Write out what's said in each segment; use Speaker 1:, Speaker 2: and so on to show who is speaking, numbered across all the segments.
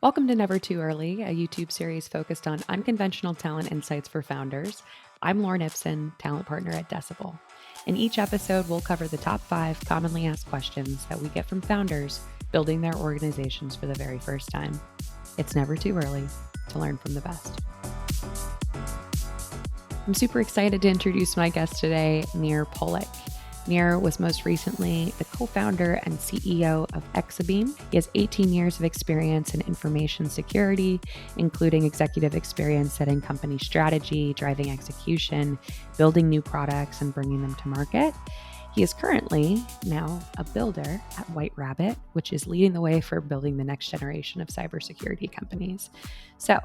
Speaker 1: Welcome to Never Too Early, a YouTube series focused on unconventional talent insights for founders. I'm Lauren Ipsen, talent partner at Decibel. In each episode, we'll cover the top 5 commonly asked questions that we get from founders building their organizations for the very first time. It's never too early to learn from the best. I'm super excited to introduce my guest today, Nir Polak. Nir was most recently the co-founder and CEO of Exabeam. He has 18 years of experience in information security, including executive experience setting company strategy, driving execution, building new products, and bringing them to market. He is currently now a builder at White Rabbit, which is leading the way for building the next generation of cybersecurity companies. So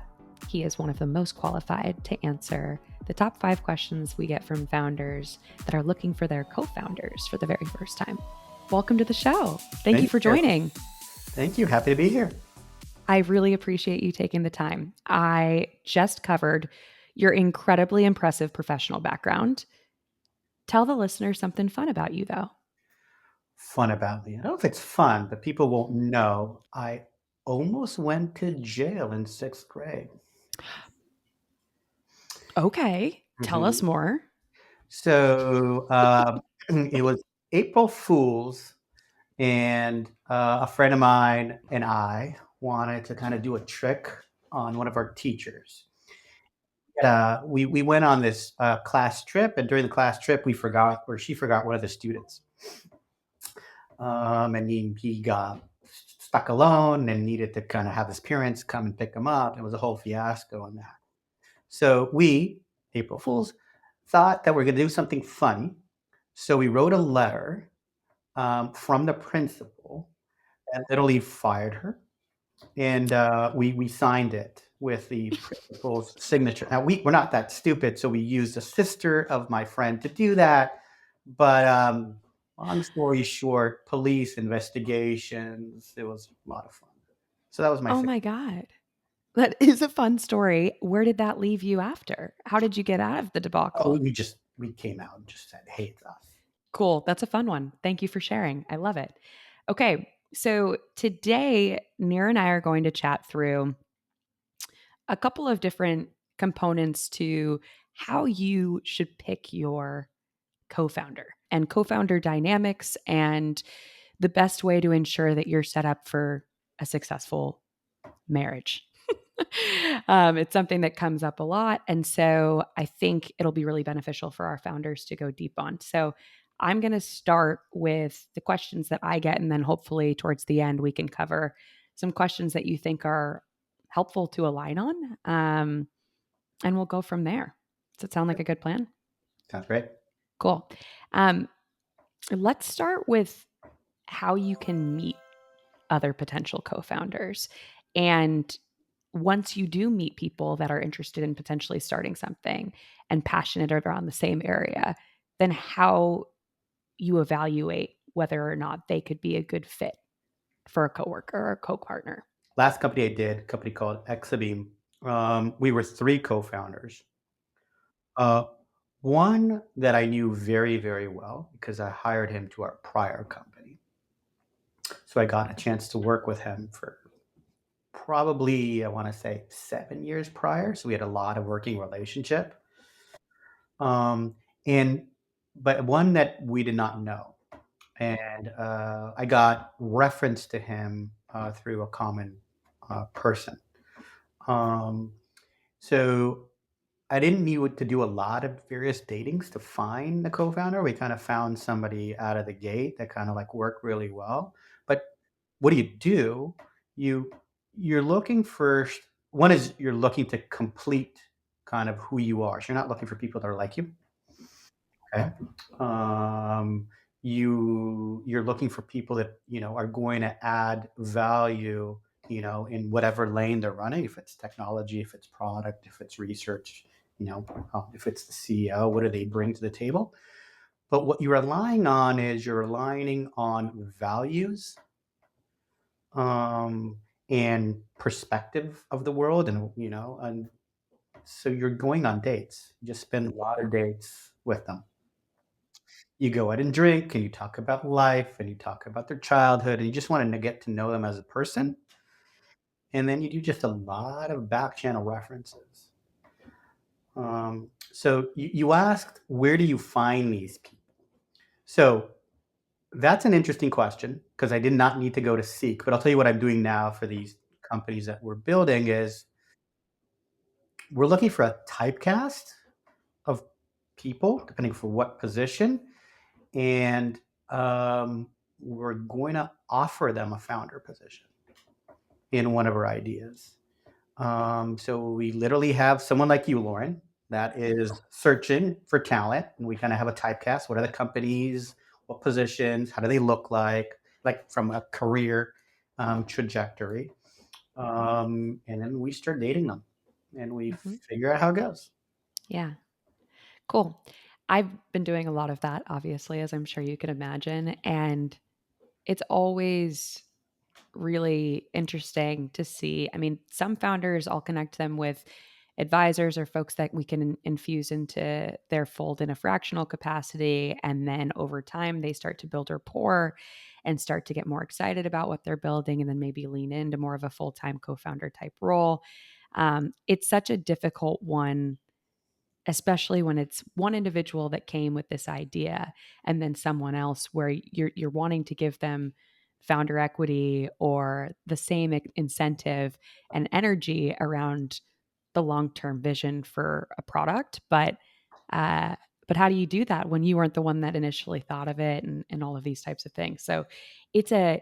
Speaker 1: he is one of the most qualified to answer the top 5 questions we get from founders that are looking for their co-founders for the very first time. Welcome to the show. Thank you for joining.
Speaker 2: Thank you. Happy to be here.
Speaker 1: I really appreciate you taking the time. I just covered your incredibly impressive professional background. Tell the listeners something fun about you, though.
Speaker 2: Fun about me. I don't know if it's fun, but people won't know. I almost went to jail in 6th grade.
Speaker 1: Okay. Tell us more.
Speaker 2: So it was April Fool's, and a friend of mine and I wanted to kind of do a trick on one of our teachers. We went on this class trip, and during the class trip, she forgot one of the students. And he got stuck alone and needed to kind of have his parents come and pick him up. It was a whole fiasco on that. So we, April Fools, thought that we're going to do something funny. So we wrote a letter from the principal and literally fired her. And we signed it with the principal's signature. Now, we're not that stupid, so we used a sister of my friend to do that. But long story short, police investigations. It was a lot of fun. So that was my.
Speaker 1: Oh my God. That is a fun story. Where did that leave you after? How did you get out of the debacle?
Speaker 2: We came out and just said, "Hey, it's us."
Speaker 1: Cool. That's a fun one. Thank you for sharing. I love it. Okay. So today, Nir and I are going to chat through a couple of different components to how you should pick your co-founder and co-founder dynamics and the best way to ensure that you're set up for a successful marriage. It's something that comes up a lot. And so I think it'll be really beneficial for our founders to go deep on. So I'm going to start with the questions that I get. And then hopefully towards the end, we can cover some questions that you think are helpful to align on. And we'll go from there. Does it sound like a good plan?
Speaker 2: Sounds great.
Speaker 1: Cool. Let's start with how you can meet other potential co-founders. And once you do meet people that are interested in potentially starting something and passionate around the same area, then how you evaluate whether or not they could be a good fit for a coworker or a co-partner.
Speaker 2: Last company I did, a company called Exabeam. We were 3 co-founders. One that I knew very, very well because I hired him to our prior company. So I got a chance to work with him for probably, I want to say, 7 years prior. So we had a lot of working relationship. But one that we did not know. And I got reference to him through a common person. So I didn't need to do a lot of various datings to find the co-founder. We kind of found somebody out of the gate that kind of like worked really well. But what do? You're looking first. One is you're looking to complete kind of who you are. So you're not looking for people that are like you. Okay. You're looking for people that are going to add value in whatever lane they're running, if it's technology, if it's product, if it's research, if it's the CEO, what do they bring to the table? But what you're relying on is you're relying on values and perspective of the world, and so you're going on dates. You just spend a lot of dates with them. You go out and drink, and you talk about life, and you talk about their childhood, and you just want to get to know them as a person. and then you do just a lot of back channel references. So you asked, where do you find these people? So that's an interesting question because I did not need to go to seek, but I'll tell you what I'm doing now for these companies that we're building is we're looking for a typecast of people, depending for what position, and we're going to offer them a founder position in one of our ideas. So we literally have someone like you, Lauren, that is searching for talent, and we kind of have a typecast. What are the companies? What positions? How do they look like from a career trajectory? And then we start dating them, and we
Speaker 1: Mhm.
Speaker 2: figure out how it goes.
Speaker 1: Yeah. Cool. I've been doing a lot of that, obviously, as I'm sure you can imagine. And it's always really interesting to see. I mean, some founders, I'll connect them with advisors or folks that we can infuse into their fold in a fractional capacity. And then over time, they start to build rapport and start to get more excited about what they're building and then maybe lean into more of a full time co founder type role. It's such a difficult one, especially when it's one individual that came with this idea and then someone else where you're wanting to give them founder equity or the same incentive and energy around the long-term vision for a product, uh but how do you do that when you weren't the one that initially thought of it and all of these types of things? So it's a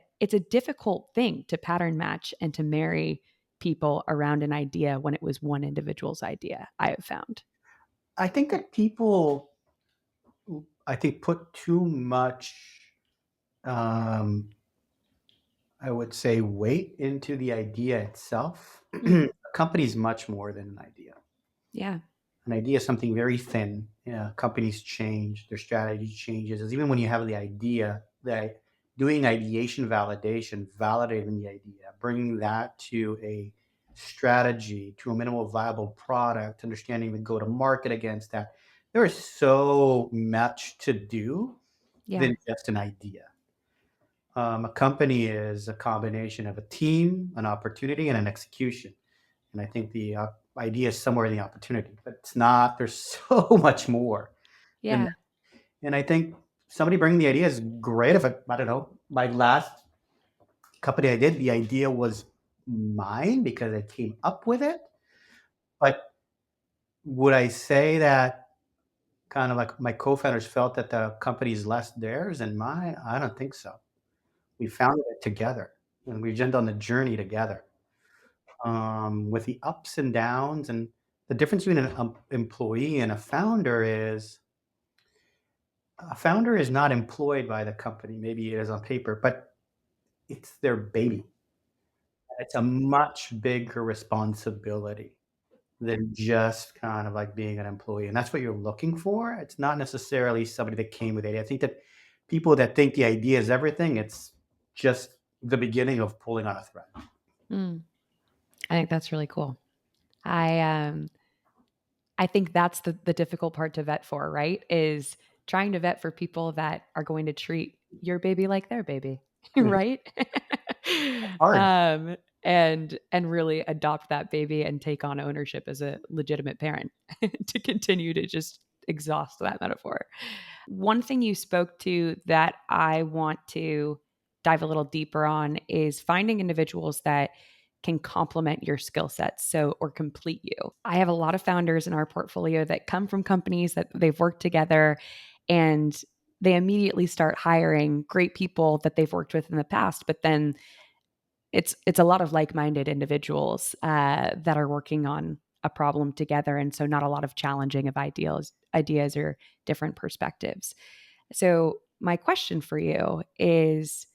Speaker 1: difficult thing to pattern match and to marry people around an idea when it was one individual's idea, I have found.
Speaker 2: I think that people, I think, put too much, um, I would say, weight into the idea itself.
Speaker 1: Mm,
Speaker 2: A company is much more than an idea.
Speaker 1: yeah.
Speaker 2: An idea is something very thin. Yeah, companies change, their strategy changes. As even when you have the idea, that doing ideation validation, validating the idea, bringing that to a strategy, to a minimal viable product, understanding the go to market against that. There is so much to do
Speaker 1: Yeah.
Speaker 2: than just an idea. A company is a combination of a team, an opportunity, and an execution. And I think the idea is somewhere in the opportunity, but it's not. There's so much more than
Speaker 1: Yeah.
Speaker 2: that. And I think somebody bringing the idea is great. If I don't know, my last company I did, the idea was mine because I came up with it. But would I say that kind of like my co-founders felt that the company is less theirs than mine? I don't think so. We founded it together, and we jumped on the journey together, with the ups and downs. And the difference between an employee and a founder is not employed by the company. Maybe it is on paper, but it's their baby. It's a much bigger responsibility than just kind of like being an employee. And that's what you're looking for. It's not necessarily somebody that came with it. I think that people that think the idea is everything, it's just the beginning of pulling on a thread.
Speaker 1: Mm. I think that's really cool. I I think that's the difficult part to vet for, right? Is trying to vet for people that are going to treat your baby like their baby,
Speaker 2: Mhm.
Speaker 1: right?
Speaker 2: Hard.
Speaker 1: And really adopt that baby and take on ownership as a legitimate parent to continue to just exhaust that metaphor. One thing you spoke to that I want to dive a little deeper on is finding individuals that can complement your skill sets or complete you. I have a lot of founders in our portfolio that come from companies that they've worked together and they immediately start hiring great people that they've worked with in the past, but then it's a lot of like-minded individuals that are working on a problem together, and so not a lot of challenging of ideas or different perspectives. So my question for you is,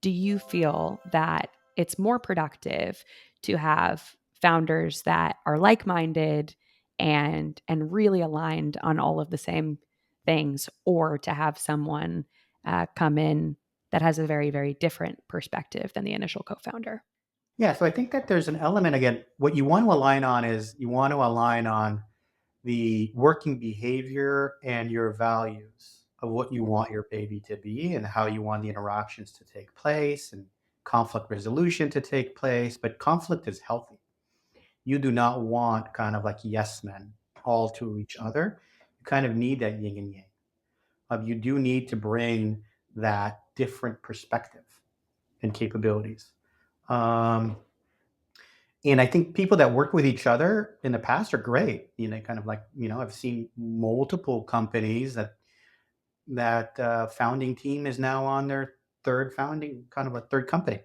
Speaker 1: do you feel that it's more productive to have founders that are like-minded and really aligned on all of the same things, or to have someone come in that has a very, very different perspective than the initial co-founder?
Speaker 2: Yeah, so I think that there's an element again, what you want to align on is you want to align on the working behavior and your values of what you want your baby to be and how you want the interactions to take place and conflict resolution to take place, but conflict is healthy. You do not want kind of like yes men all to each other. You kind of need that yin and yang. You do need to bring that different perspective and capabilities. Um, and I think people that work with each other in the past are great. Kind of like, I've seen multiple companies that founding team is now on their third founding, kind of a third company.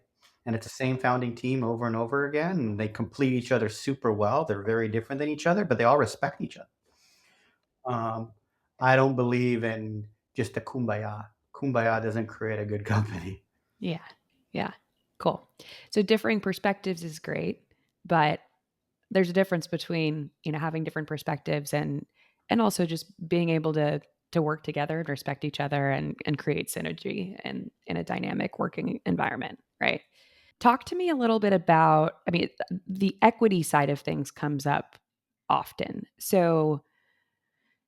Speaker 2: And it's the same founding team over and over again. And they complete each other super well. They're very different than each other, but they all respect each other. Um, I don't believe in just a kumbaya. Kumbaya doesn't create a good company.
Speaker 1: Yeah. Yeah. Cool. So differing perspectives is great, but there's a difference between, having different perspectives and also just being able to work together and respect each other and create synergy and in a dynamic working environment, right? Talk to me a little bit about, I mean, the equity side of things comes up often. So,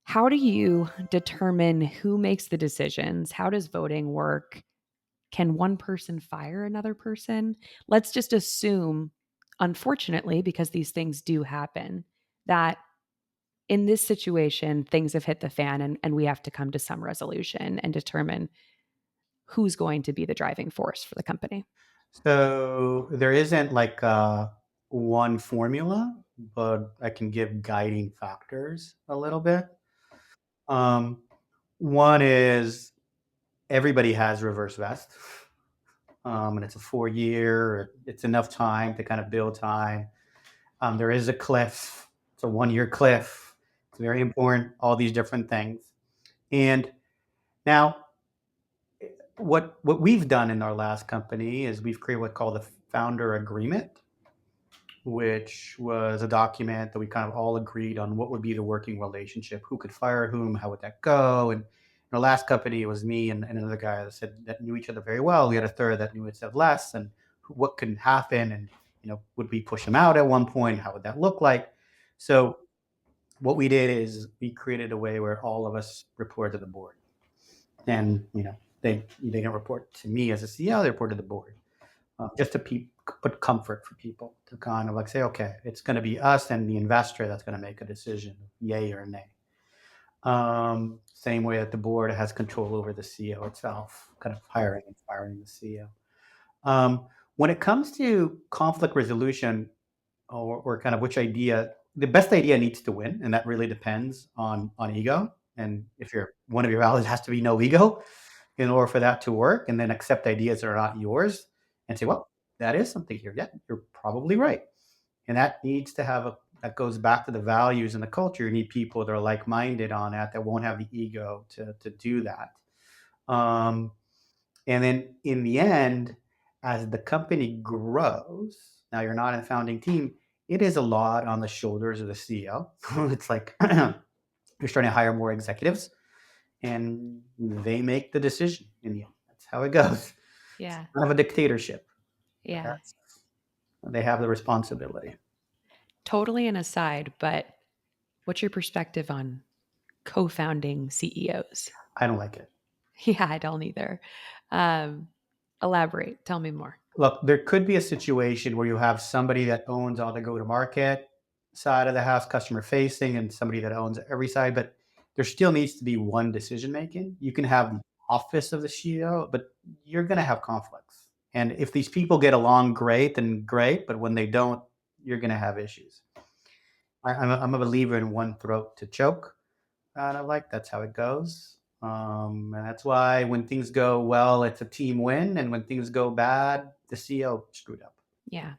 Speaker 1: how do you determine who makes the decisions? How does voting work? Can one person fire another person? Let's just assume, unfortunately, because these things do happen, that in this situation, things have hit the fan and we have to come to some resolution and determine who's going to be the driving force for the company.
Speaker 2: So there isn't like one formula, but I can give guiding factors a little bit. Um, One is everybody has reverse vest, and it's a 4 year. It's enough time to kind of build time. There is a cliff. It's a 1 year cliff. It's very important. All these different things. And now, what we've done in our last company is we've created what's called the founder agreement, which was a document that we kind of all agreed on what would be the working relationship, who could fire whom, how would that go. And in our last company, it was me and another guy that said that knew each other very well. We had a third that knew each other less, and what could happen, and would we push him out at one point? How would that look like? So what we did is we created a way where all of us report to the board, and they didn't report to me as a CEO; they reported to the board, just to put comfort for people to kind of like say, okay, it's going to be us and the investor that's going to make a decision, yay or nay. Same way that the board has control over the CEO itself, kind of hiring and firing the CEO. When it comes to conflict resolution, or kind of which idea, the best idea needs to win, and that really depends on ego. And if you're one of your values has to be no ego in order for that to work, and then accept ideas that are not yours and say, well, that is something here. Yeah, you're probably right. And that needs to have that goes back to the values and the culture. You need people that are like-minded on that won't have the ego to do that. Um, and then in the end, as the company grows, now you're not a founding team, it is a lot on the shoulders of the CEO. It's like you're starting to hire more executives and they make the decision in the end. That's how it goes. It's
Speaker 1: Yeah.
Speaker 2: kind of a dictatorship.
Speaker 1: Yeah.
Speaker 2: That's, they have the responsibility.
Speaker 1: Totally an aside, but what's your perspective on co-founding CEOs?
Speaker 2: I don't like it.
Speaker 1: Yeah, I don't either. Um, Elaborate. Tell me more.
Speaker 2: Look, there could be a situation where you have somebody that owns all the go-to-market side of the house, customer facing, and somebody that owns every side, but there still needs to be one decision making. You can have the office of the CEO, but you're going to have conflicts. And if these people get along great, then great, but when they don't, you're going to have issues. I'm a believer in one throat to choke. Kind of like that's how it goes. And that's why when things go well, it's a team win, and when things go bad, the CEO screwed up.
Speaker 1: Yeah.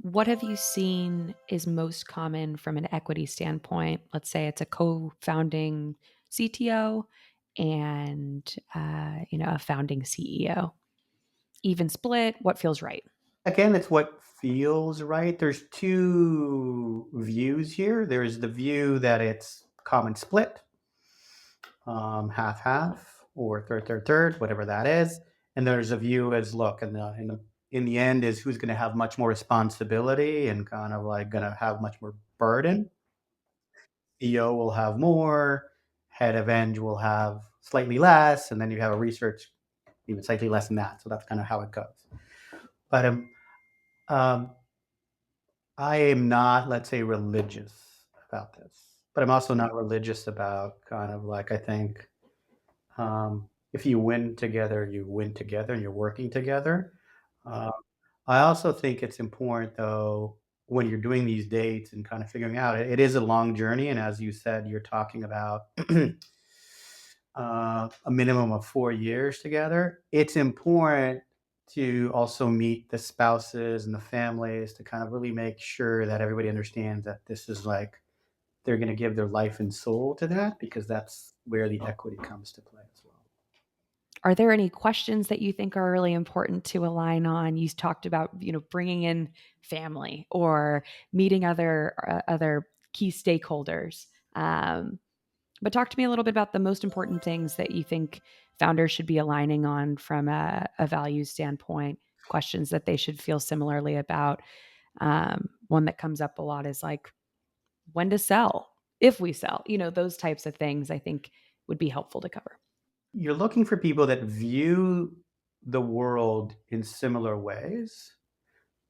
Speaker 1: What have you seen is most common from an equity standpoint? Let's say it's a co-founding CTO and a founding CEO. Even split. What feels right?
Speaker 2: Again, it's what feels right. There's two views here. There's the view that it's common split, half half, or third third third, whatever that is. And there's a view as look, in the end is who's going to have much more responsibility and kind of like going to have much more burden. EO will have more, head of eng will have slightly less, and then you have a research even slightly less than that. So that's kind of how it goes. but um, I am not, let's say, religious about this, but I'm also not religious about kind of like, I think, if you win together, you win together and you're working together. Uh, I also think it's important, though, when you're doing these dates and kind of figuring out, it is a long journey. And as you said, you're talking about a minimum of 4 years together. It's important to also meet the spouses and the families to kind of really make sure that everybody understands that this is like they're going to give their life and soul to that because that's where the equity comes to play as well.
Speaker 1: Are there any questions that you think are really important to align on? You talked about, bringing in family or meeting other key stakeholders. But talk to me a little bit about the most important things that you think founders should be aligning on from a value standpoint, questions that they should feel similarly about. One that comes up a lot is like when to sell, if we sell, those types of things I think would be helpful to cover.
Speaker 2: You're looking for people that view the world in similar ways.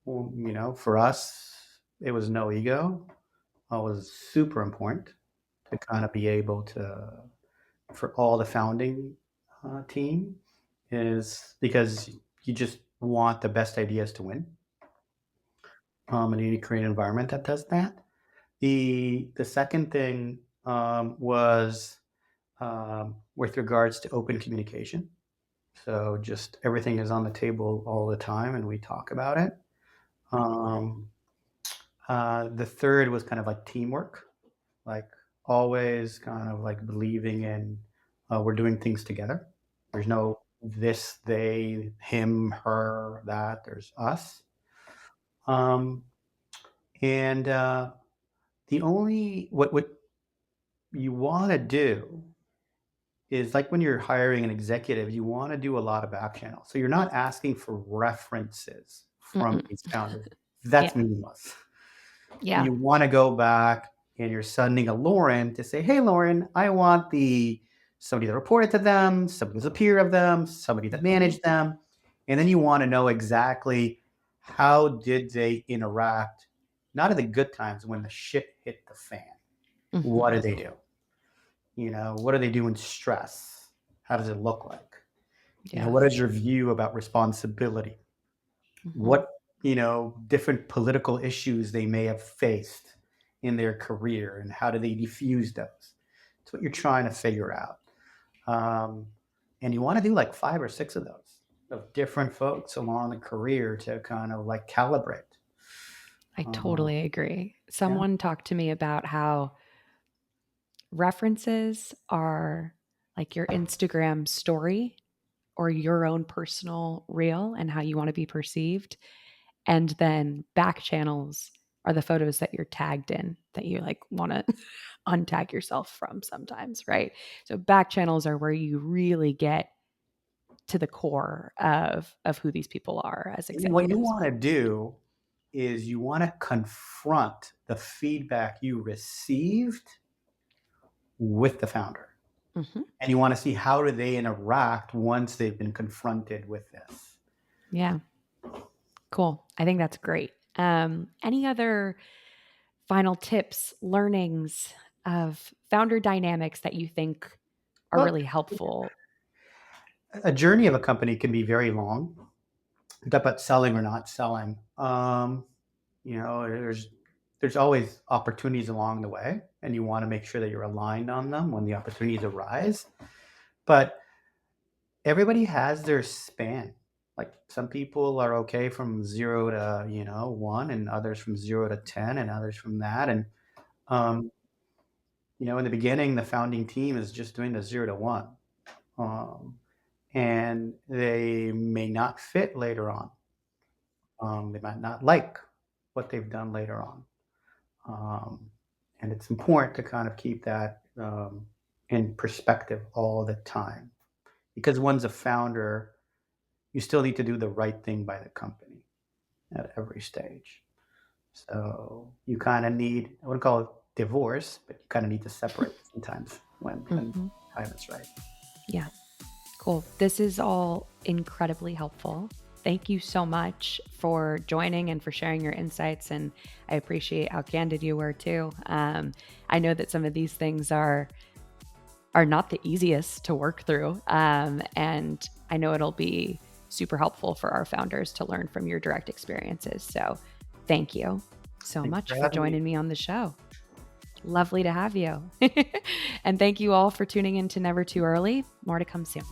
Speaker 2: Well, for us, it was no ego. It was super important to kind of be able to, for all the founding team, is because you just want the best ideas to win. And you need to create an environment that does that. The second thing was with regards to open communication. So just everything is on the table all the time, and we talk about it. Um, the third was kind of like teamwork, like always kind of like believing in we're doing things together. There's no this, they, him, her, that. There's us. Um, and the only what you want to do is like when you're hiring an executive, you want to do a lot of back channels. So you're not asking for references from
Speaker 1: Mm-mm.
Speaker 2: these founders. That's
Speaker 1: Yeah.
Speaker 2: meaningless.
Speaker 1: Yeah.
Speaker 2: You want to go back and you're sending a Lauren to say, "Hey, Lauren, I want the somebody that reported to them, somebody who's a peer of them, somebody that managed them," and then you want to know exactly how did they interact, not in the good times when the shit hit the fan.
Speaker 1: Mhm.
Speaker 2: What do they do? What do they do in stress? How does it look like?
Speaker 1: Yeah.
Speaker 2: What is your view about responsibility?
Speaker 1: Mhm.
Speaker 2: What, different political issues they may have faced in their career and how do they diffuse those? It's what you're trying to figure out. Um, and you want to do like 5 or 6 of those of different folks along the career to kind of like calibrate.
Speaker 1: I
Speaker 2: Uh,
Speaker 1: totally agree.
Speaker 2: yeah.
Speaker 1: Someone talked to me about how references are like your Instagram story or your own personal reel and how you want to be perceived. And then back channels are the photos that you're tagged in that you like want to untag yourself from sometimes, right? So back channels are where you really get to the core of who these people are as
Speaker 2: And what you
Speaker 1: executives.
Speaker 2: want to do is you want to confront the feedback you received with the founder.
Speaker 1: Mhm.
Speaker 2: And you want to see how do they interact once they've been confronted with this.
Speaker 1: Yeah, cool. I think that's great. Any other final tips, learnings of founder dynamics that you think are
Speaker 2: Well,
Speaker 1: really helpful?
Speaker 2: a journey of a company can be very long. Talk about selling or not selling. There's always opportunities along the way, and you want to make sure that you're aligned on them when the opportunities arise. But everybody has their span. Like some people are okay from 0 to 1, and others from 0 to 10, and others from that. And um, in the beginning, the founding team is just doing the 0 to 1, um, and they may not fit later on. They might not like what they've done later on. Um, and it's important to kind of keep that in perspective all the time. Because one's a founder, you still need to do the right thing by the company at every stage. So you kind of need, I wouldn't call it divorce, but you kind of need to separate sometimes when
Speaker 1: Mhm.
Speaker 2: time is right.
Speaker 1: Yeah, cool. This is all incredibly helpful. Thank you so much for joining and for sharing your insights. And I appreciate how candid you were too. I know that some of these things are not the easiest to work through. And I know it'll be super helpful for our founders to learn from your direct experiences. So thank you so
Speaker 2: Thanks
Speaker 1: much
Speaker 2: for
Speaker 1: for
Speaker 2: having me.
Speaker 1: joining me on the show. Lovely to have you. And thank you all for tuning in to Never Too Early. More to come soon.